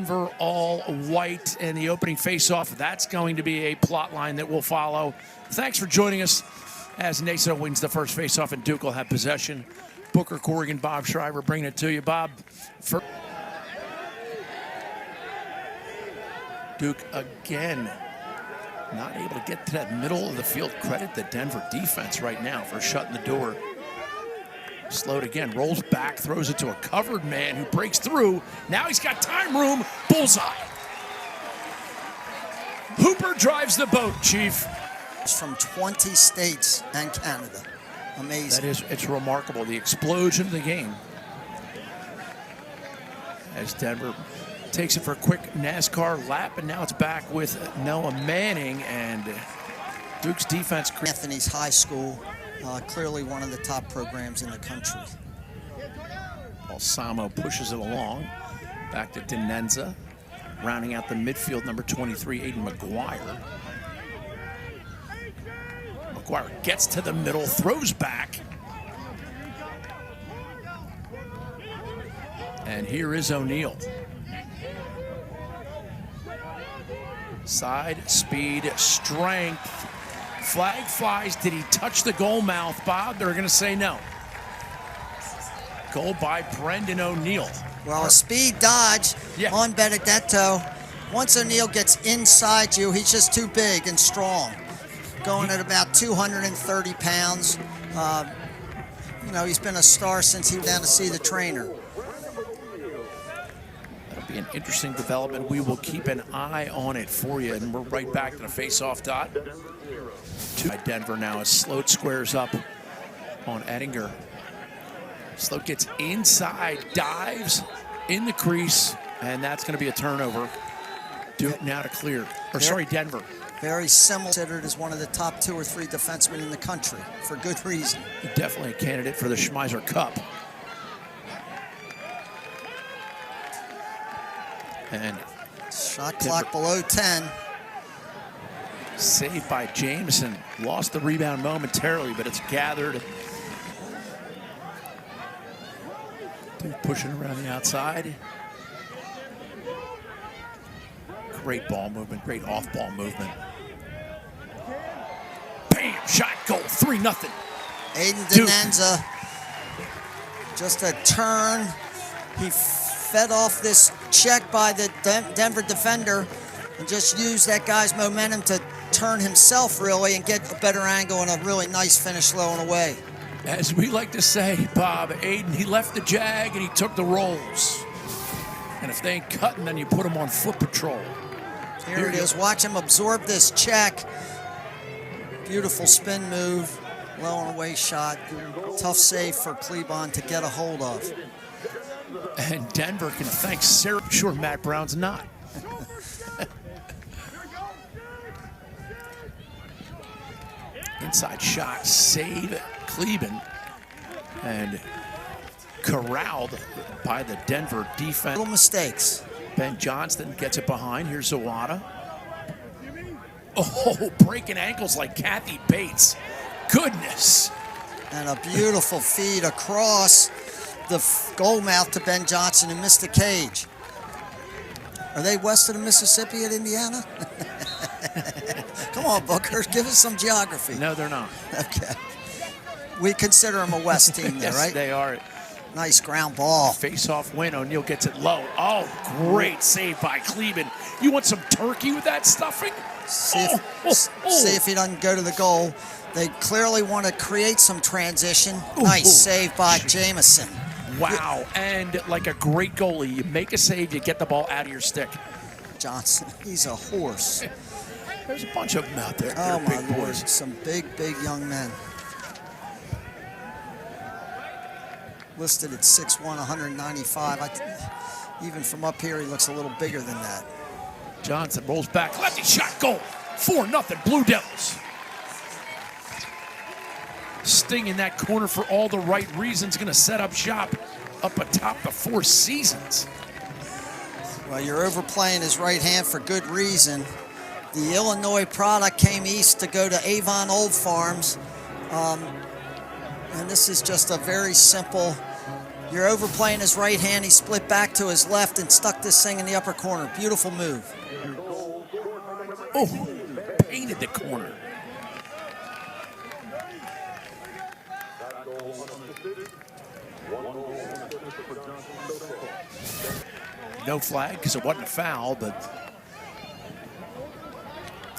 Denver all white in the opening faceoff. That's going to be a plot line that will follow. Thanks for joining us as Naso wins the first faceoff and Duke will have possession. Booker Corrigan, Bob Schreiber bringing it to you. Bob, Duke again not able to get to that middle of the field. Credit the Denver defense right now for shutting the door. Slowed again, rolls back, throws it to a covered man who breaks through. Now he's got time room, bullseye. Hooper drives the boat, Chief. It's from 20 states and Canada. Amazing. It's remarkable, the explosion of the game. As Denver takes it for a quick NASCAR lap, and now it's back with Noah Manning, and Duke's defense. Anthony's High School, clearly one of the top programs in the country. Balsamo pushes it along, back to Dinenza, rounding out the midfield, number 23, Aiden McGuire. McGuire gets to the middle, throws back. And here is O'Neal. Side, speed, strength. Flag flies. Did he touch the goal mouth, Bob? They're going to say no. Goal by Brendan O'Neal. Well, a speed dodge on Benedetto. Once O'Neal gets inside you, he's just too big and strong. Going at about 230 pounds. You know, he's been a star since he went down to see the trainer. That'll be an interesting development. We will keep an eye on it for you, and we're right back to the face-off dot. Denver now as Sloat squares up on Ettinger. Sloat gets inside, dives in the crease, and that's going to be a turnover. Duke now to clear. Or sorry, Denver. Very similar, considered as one of the top 2 or 3 defensemen in the country, for good reason. Definitely a candidate for the Schmeiser Cup. And shot clock below 10. Saved by Jameson. Lost the rebound momentarily, but it's gathered. Duke pushing around the outside. Great ball movement, great off-ball movement. Bam! Shot, goal, 3-0. Aiden Dinenza, just a turn. He fed off this check by the Denver defender and just used that guy's momentum to turn himself really and get a better angle and a really nice finish low and away. As we like to say, Bob, Aiden, he left the jag and he took the rolls. And if they ain't cutting, then you put him on foot patrol. Here it is. Watch him absorb this check. Beautiful spin move. Low and away shot. Tough save for Klebon to get a hold of. And Denver can thank Sarah. Sure, Matt Brown's not. Inside shot, save Klebon. And corralled by the Denver defense. Little mistakes. Ben Johnston gets it behind. Here's Zawada. Oh, breaking ankles like Kathy Bates. Goodness. And a beautiful feed across the goal mouth to Ben Johnson and missed the cage. Are they west of the Mississippi at Indiana? Come on, Booker, give us some geography. No, they're not. Okay. We consider them a west team there, yes, right? They are. Nice ground ball. Face-off win. O'Neal gets it low. Oh, great save by Klebon. You want some turkey with that stuffing? See if he doesn't go to the goal. They clearly want to create some transition. Nice save by Jameson. Wow, and like a great goalie, you make a save, you get the ball out of your stick. Johnson, he's a horse. There's a bunch of them out there. Oh, They're my big Lord, boys. some big young men. Listed at 6'1", 195. Even from up here, he looks a little bigger than that. Johnson rolls back, lefty shot, goal. 4-0, Blue Devils. Sting in that corner for all the right reasons, going to set up shop up atop the Four Seasons. Well, you're overplaying his right hand for good reason. The Illinois product came east to go to Avon Old Farms. And this is just a very simple You're overplaying his right hand. He split back to his left and stuck this thing in the upper corner. Beautiful move. Oh, painted the corner. No flag because it wasn't a foul, but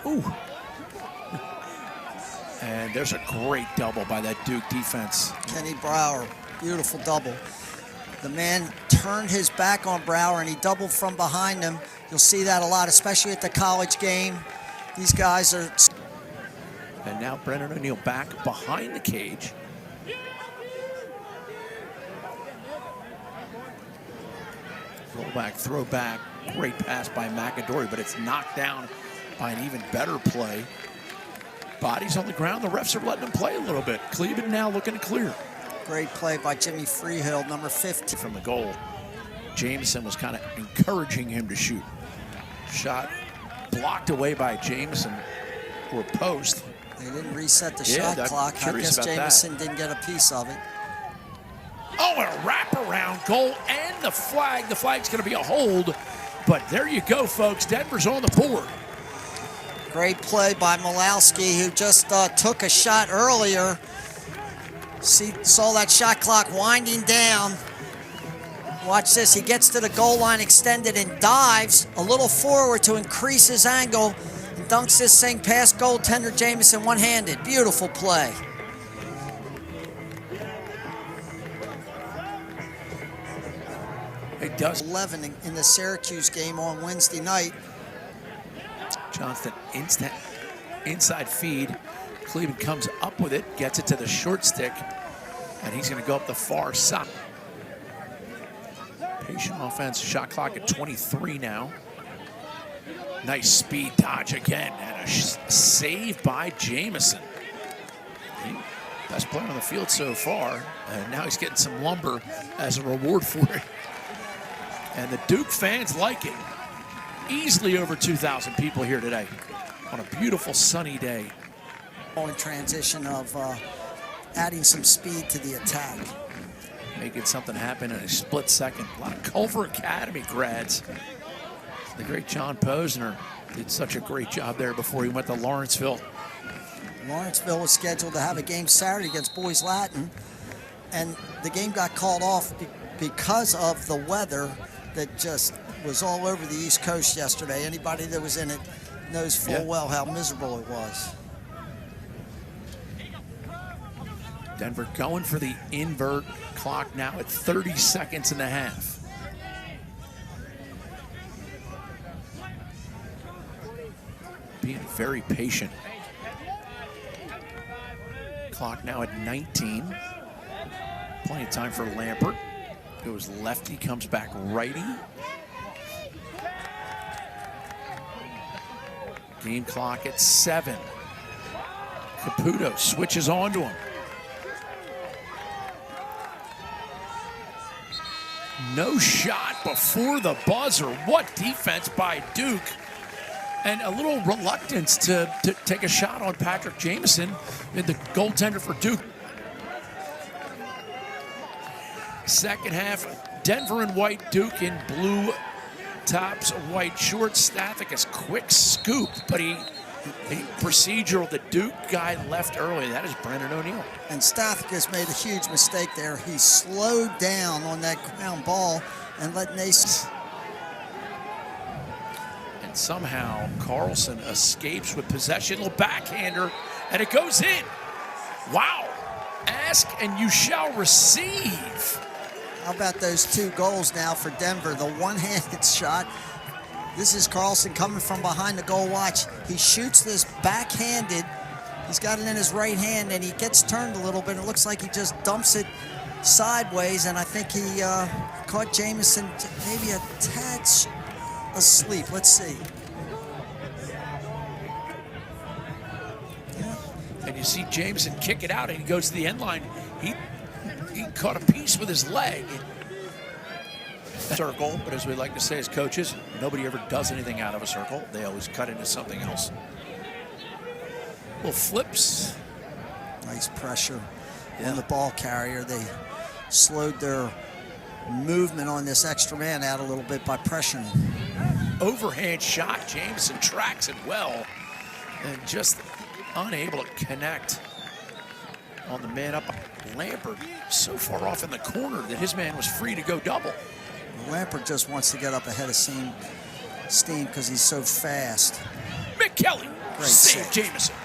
ooh. And there's a great double by that Duke defense. Kenny Brower, beautiful double. The man turned his back on Brower and he doubled from behind him. You'll see that a lot, especially at the college game. These guys are... And now Brennan O'Neill back behind the cage. Rollback, throwback, great pass by McAdory, but it's knocked down by an even better play. Bodies on the ground, the refs are letting him play a little bit. Cleveland now looking to clear. Great play by Jimmy Freehill, number 50. From the goal, Jameson was kind of encouraging him to shoot. Shot blocked away by Jameson or post. They didn't reset the shot clock. I guess Jameson didn't get a piece of it. Oh, and a wraparound goal and the flag. The flag's going to be a hold, but there you go, folks. Denver's on the board. Great play by Malowski, who just took a shot earlier. Saw that shot clock winding down. Watch this. He gets to the goal line extended and dives a little forward to increase his angle and dunks this thing past goaltender Jameson one-handed. Beautiful play. It does. 11 in the Syracuse game on Wednesday night. Johnston inside feed. Cleveland comes up with it, gets it to the short stick, and he's going to go up the far side. Patient offense, shot clock at 23 now. Nice speed dodge again, and a save by Jameson. Best player on the field so far, and now he's getting some lumber as a reward for it. And the Duke fans like it. Easily over 2,000 people here today on a beautiful sunny day. In transition of adding some speed to the attack. Making something happen in a split second. A lot of Culver Academy grads. The great John Posner did such a great job there before he went to Lawrenceville. Lawrenceville was scheduled to have a game Saturday against Boys Latin, and the game got called off because of the weather that just was all over the East Coast yesterday. Anybody that was in it knows full well how miserable it was. Denver going for the invert, clock now at 30 seconds and a half. Being very patient. Clock now at 19. Plenty of time for Lampert. Goes lefty, comes back righty. Game clock at 7. Caputo switches on to him. No shot before the buzzer. What defense by Duke. And a little reluctance to take a shot on Patrick Jameson, the goaltender for Duke. Second half, Denver in white, Duke in blue tops, white shorts. Stathicus quick scoop, but he procedural. The Duke guy left early. That is Brennan O'Neill. And Stathicus made a huge mistake there. He slowed down on that ground ball and let Nace. And somehow Carlson escapes with possession. Little backhander, and it goes in. Wow. Ask and you shall receive. How about those 2 goals now for Denver? The one-handed shot. This is Carlson coming from behind the goal. Watch. He shoots this backhanded. He's got it in his right hand, and he gets turned a little bit. It looks like he just dumps it sideways, and I think he caught Jameson maybe a tad asleep. Let's see. And you see Jameson kick it out, and he goes to the end line. He caught a piece with his leg. Circle, but as we like to say as coaches, nobody ever does anything out of a circle. They always cut into something else. Little flips. Nice pressure on the ball carrier. They slowed their movement on this extra man out a little bit by pressuring. Overhand shot. Jameson tracks it well and just unable to connect on the man up. Lampert so far off in the corner that his man was free to go double. Lampert just wants to get up ahead of steam because he's so fast. McKelly save. Jameson.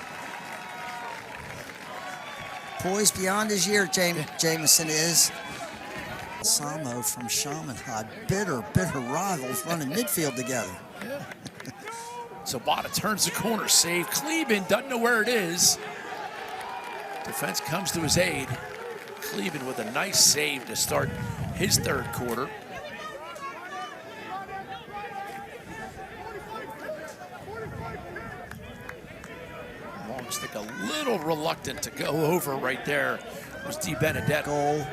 Poised beyond his year, Jameson is. Samo from Chaminade, bitter rivals running midfield together. Yeah. Zabata turns the corner, save. Kleben doesn't know where it is. Defense comes to his aid. Kleben with a nice save to start his third quarter. Long stick a little reluctant to go over right there. It was Di Benedetto.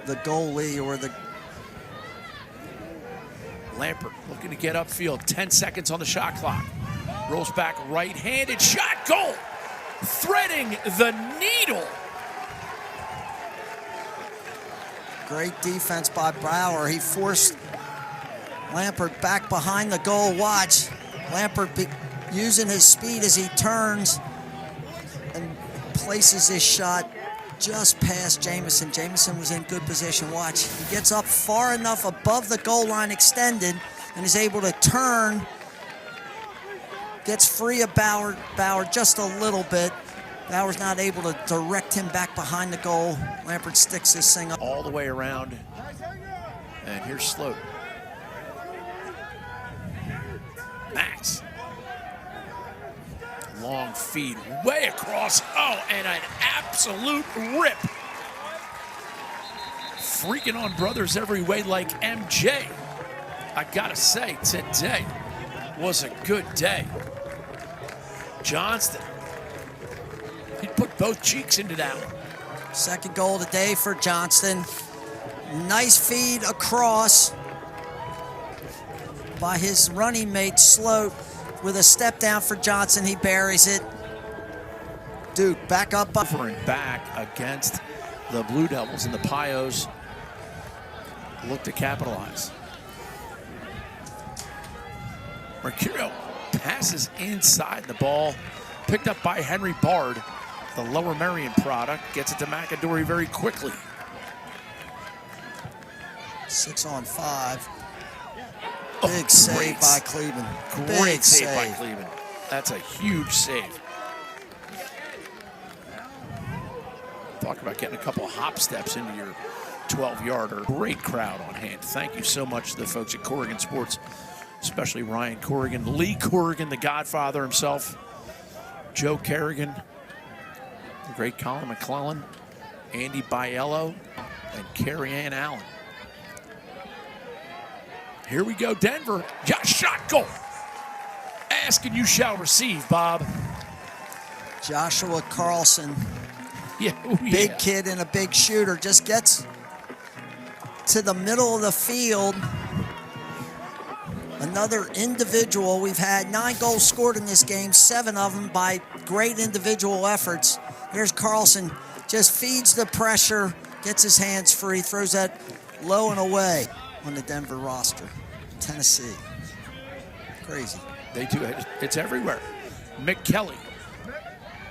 The goalie or the Lampert looking to get upfield. 10 seconds on the shot clock. Rolls back, right-handed shot, goal! Threading the needle. Great defense by Bauer. He forced Lampert back behind the goal. Watch. Lampert using his speed as he turns and places his shot just past Jameson. Jameson was in good position. Watch. He gets up far enough above the goal line extended and is able to turn. Gets free of Bauer just a little bit. Bauer's not able to direct him back behind the goal. Lampert sticks this thing up. All the way around. And here's Sloat. Max. Long feed way across. Oh, and an absolute rip. Freaking on brothers every way like MJ. I gotta say, today was a good day. Johnston. He put both cheeks into that one. Second goal today for Johnston. Nice feed across by his running mate Sloat with a step down for Johnson. He buries it. Duke back up. Over and back against the Blue Devils, and the Pios look to capitalize. Mercurio passes inside the ball, picked up by Henry Bard. The Lower Merion product gets it to McAdory very quickly. 6-on-5. Big save by Kleben. Great save by Kleben. That's a huge save. Talk about getting a couple of hop steps into your 12-yarder. Great crowd on hand. Thank you so much to the folks at Corrigan Sports, especially Ryan Corrigan, Lee Corrigan, the Godfather himself, Joe Kerrigan, the great Colin McClellan, Andy Biello, and Carrie Ann Allen. Here we go, Denver. Shot goal. Ask and you shall receive, Bob. Joshua Carlson. Yeah, big kid and a big shooter. Just gets to the middle of the field. Another individual. We've had 9 goals scored in this game, 7 of them by great individual efforts. Here's Carlson. Just feeds the pressure, gets his hands free, throws that low and away on the Denver roster. Tennessee. Crazy. They do it. It's everywhere. McKelly.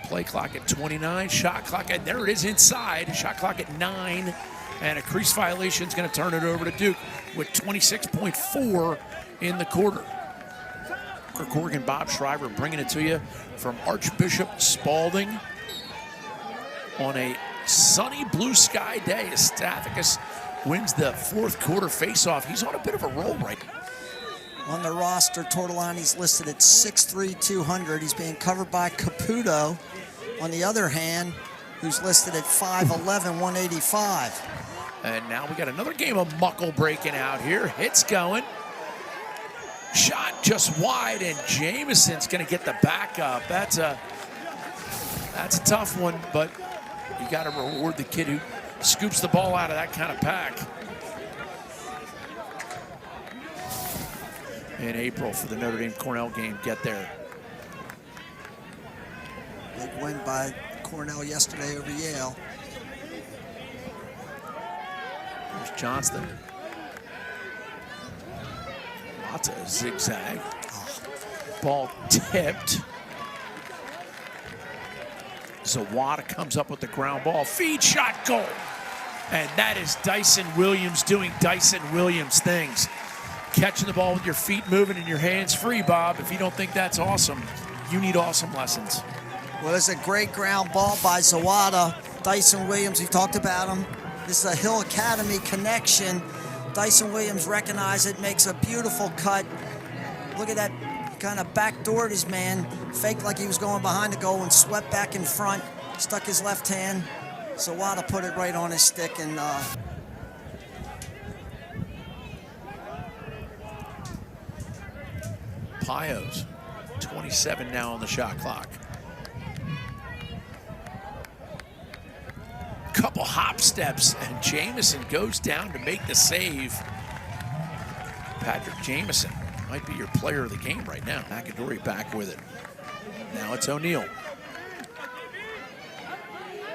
Play clock at 29. Shot clock at, there it is inside. Shot clock at 9. And a crease violation is going to turn it over to Duke with 26.4 in the quarter. For Corrigan, Bob Shriver bringing it to you from Archbishop Spalding on a sunny blue sky day as Stathicus wins the fourth quarter faceoff. He's on a bit of a roll right now. On the roster, Tortolani's listed at 6'3", 200. He's being covered by Caputo. On the other hand, who's listed at 5'11", 185. And now we got another game of muckle breaking out here. Hits going. Shot just wide, and Jameson's going to get the backup. That's a tough one, but you got to reward the kid who scoops the ball out of that kind of pack. In April for the Notre Dame-Cornell game, get there. Big win by Cornell yesterday over Yale. There's Johnston. Lots of zigzag. Ball tipped. Zawada comes up with the ground ball. Feed shot, goal. And that is Dyson Williams doing Dyson Williams things. Catching the ball with your feet moving and your hands free, Bob. If you don't think that's awesome, you need awesome lessons. Well, it's a great ground ball by Zawada. Dyson Williams, we talked about him. This is a Hill Academy connection. Dyson Williams recognized it, makes a beautiful cut. Look at that, kind of backdoored his man, faked like he was going behind the goal and swept back in front, stuck his left hand. Zawada put it right on his stick and Pios, 27 now on the shot clock. Couple hop steps and Jamison goes down to make the save. Patrick Jamison might be your player of the game right now. McAdory back with it. Now it's O'Neal.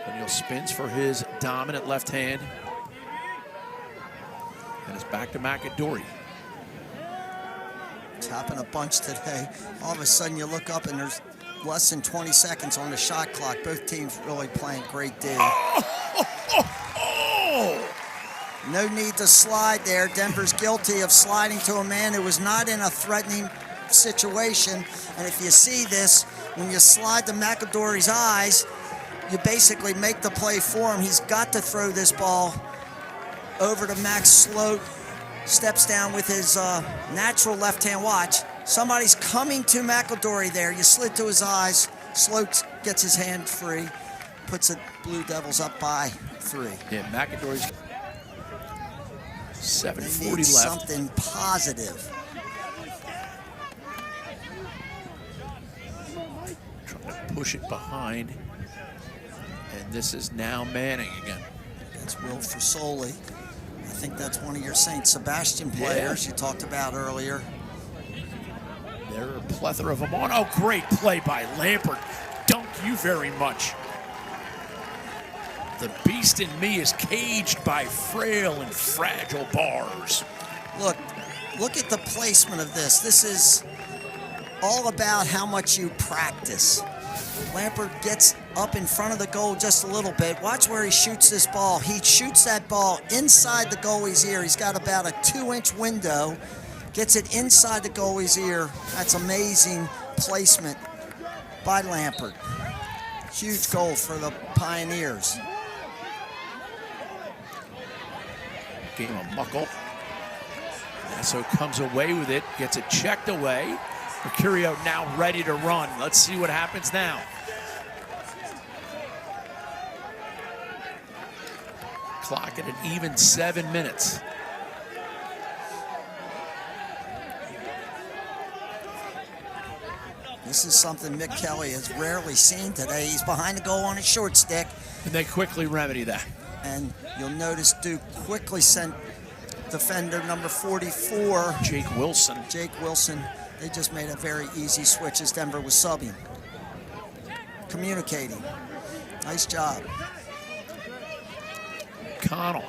O'Neal spins for his dominant left hand. And it's back to McAdory. it's happened a bunch today. All of a sudden you look up and there's less than 20 seconds on the shot clock. Both teams really playing great D. No need to slide there. Denver's guilty of sliding to a man who was not in a threatening situation. And if you see this, when you slide to McAdory's eyes, you basically make the play for him. He's got to throw this ball over to Max Sloat. Steps down with his natural left-hand watch. Somebody's coming to McAdory there. You slid to his eyes. Sloat gets his hand free. Puts the Blue Devils up by 3. Yeah, McAdory's 7:40 left. Something positive. Trying to push it behind. And this is now Manning again. That's Will Fasoli. I think that's one of your St. Sebastian players you talked about earlier. There are a plethora of them on. Oh, great play by Lampert. Thank you very much. The beast in me is caged by frail and fragile bars. Look at the placement of this. This is all about how much you practice. Lampert gets up in front of the goal just a little bit. Watch where he shoots this ball. He shoots that ball inside the goalie's ear. He's got about a 2-inch window. Gets it inside the goalie's ear. That's amazing placement by Lampert. Huge goal for the Pioneers. Game of Muckle. Nasso comes away with it, gets it checked away. Mercurio now ready to run. Let's see what happens now. Clock at an even 7 minutes. This is something Mick Kelly has rarely seen today. He's behind the goal on his short stick. And they quickly remedy that. And you'll notice Duke quickly sent defender number 44. Jake Wilson. They just made a very easy switch as Denver was subbing. Communicating. Nice job. Connell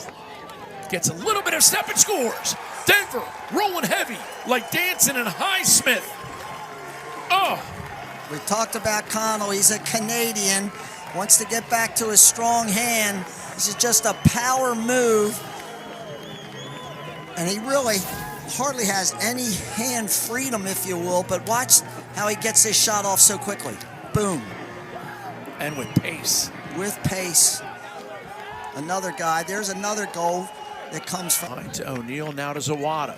gets a little bit of step and scores. Denver rolling heavy like Danson and Highsmith. Oh. We talked about Connell. He's a Canadian. Wants to get back to his strong hand. This is just a power move. And he really hardly has any hand freedom, if you will, but watch how he gets this shot off so quickly. Boom. And with pace. With pace. Another guy. There's another goal that comes from. Behind to O'Neal, now to Zawada.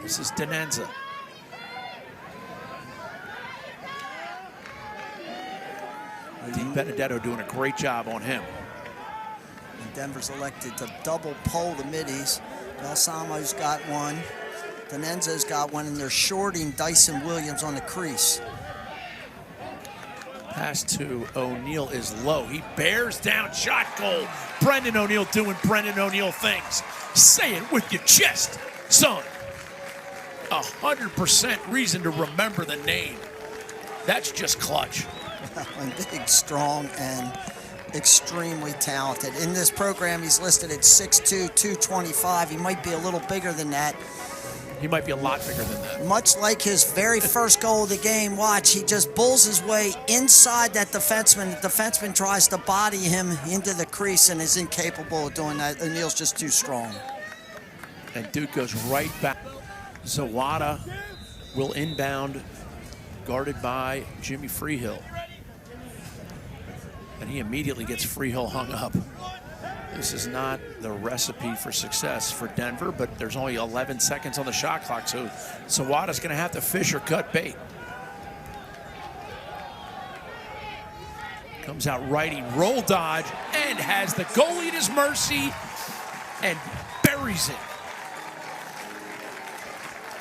This is Denenza. Dean Benedetto doing a great job on him. And Denver's elected to double pole the middies. Balsamo's got one. Denenza's got one, and they're shorting Dyson Williams on the crease. Pass to O'Neal is low. He bears down, shot goal. Brendan O'Neal doing Brendan O'Neal things. Say it with your chest, son. 100% reason to remember the name. That's just clutch. And big, strong, and extremely talented. In this program, he's listed at 6'2", 225. He might be a little bigger than that. He might be a lot bigger than that. Much like his very first goal of the game, watch, he just bulls his way inside that defenseman. The defenseman tries to body him into the crease and is incapable of doing that. O'Neal's just too strong. And Duke goes right back. Zawada will inbound, guarded by Jimmy Freehill. And he immediately gets Freehill hung up. This is not the recipe for success for Denver, but there's only 11 seconds on the shot clock, so Zawada's going to have to fish or cut bait. Comes out righty, roll dodge, and has the goalie at his mercy and buries it.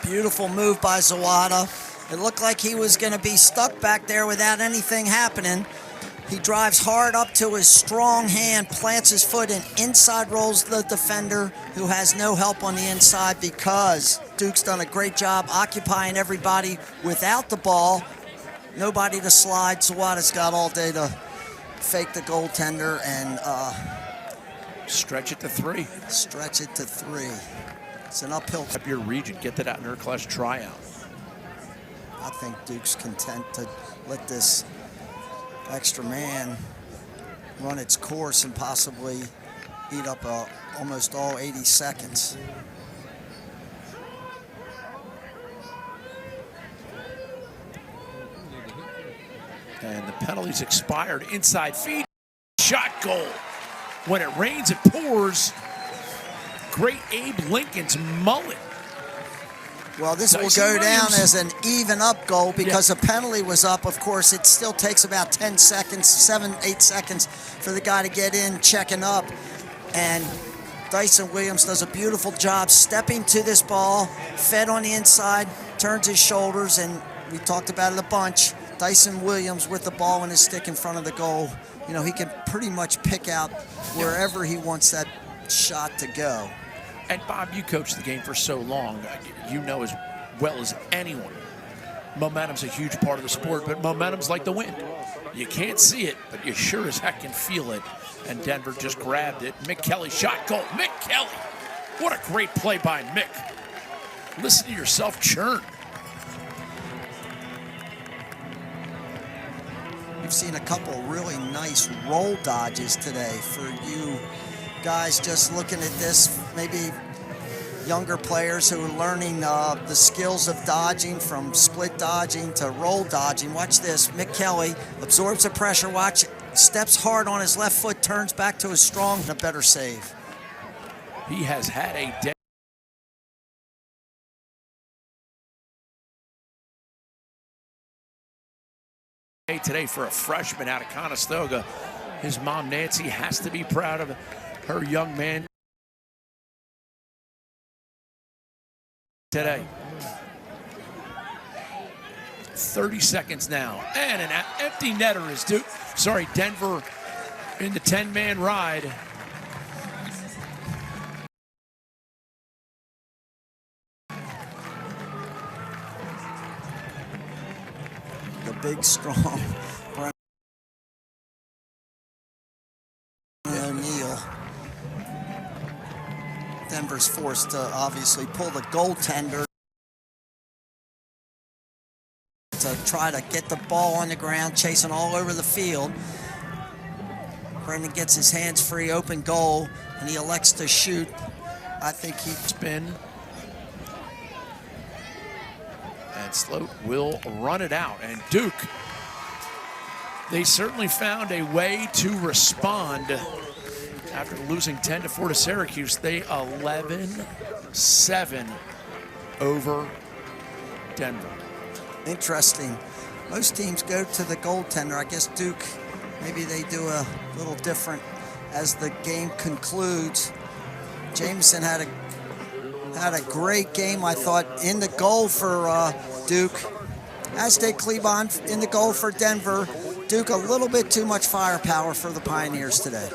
Beautiful move by Zawada. It looked like he was going to be stuck back there without anything happening. He drives hard up to his strong hand, plants his foot, and inside rolls the defender, who has no help on the inside because Duke's done a great job occupying everybody without the ball. Nobody to slide. Zawada's got all day to fake the goaltender and stretch it to 3. Stretch it to 3. It's an uphill. Up your region, get that out in Lacrosse tryout. I think Duke's content to let this extra man run its course and possibly eat up almost all 80 seconds. And the penalty's expired. Inside feed, shot goal. When it rains, it pours. Great Abe Lincoln's mullet. Well, this Dyson will go down Williams. as an even-up goal because the penalty was up. Of course, it still takes about 10 seconds, 7, 8 seconds for the guy to get in, checking up. And Dyson Williams does a beautiful job stepping to this ball, fed on the inside, turns his shoulders, and we talked about it a bunch. Dyson Williams with the ball in his stick in front of the goal. You know, he can pretty much pick out wherever he wants that shot to go. And Bob, you coached the game for so long, you know as well as anyone, momentum's a huge part of the sport, but momentum's like the wind. You can't see it, but you sure as heck can feel it. And Denver just grabbed it. Mick Kelly shot goal. Mick Kelly. What a great play by Mick. Listen to yourself churn. We've seen a couple really nice roll dodges today for you guys just looking at this, maybe younger players who are learning the skills of dodging, from split dodging to roll dodging. Watch this. Mick Kelly absorbs the pressure. Watch, steps hard on his left foot, turns back to his strong, and a better save. He has had a day today for a freshman out of Conestoga. His mom, Nancy, has to be proud of her young man today. 30 seconds now, and an empty netter is Denver in the 10-man ride. The big, strong O'Neal. Denver's forced to obviously pull the goaltender to try to get the ball on the ground, chasing all over the field. Brendan gets his hands free, open goal, and he elects to shoot. I think he spin. And Sloat will run it out. And Duke, they certainly found a way to respond after losing 10-4 to Syracuse. They 11-7 over Denver. Interesting. Most teams go to the goaltender. I guess Duke, maybe they do a little different as the game concludes. Jameson had a great game, I thought, in the goal for Duke. As did Klebon in the goal for Denver. Duke a little bit too much firepower for the Pioneers today.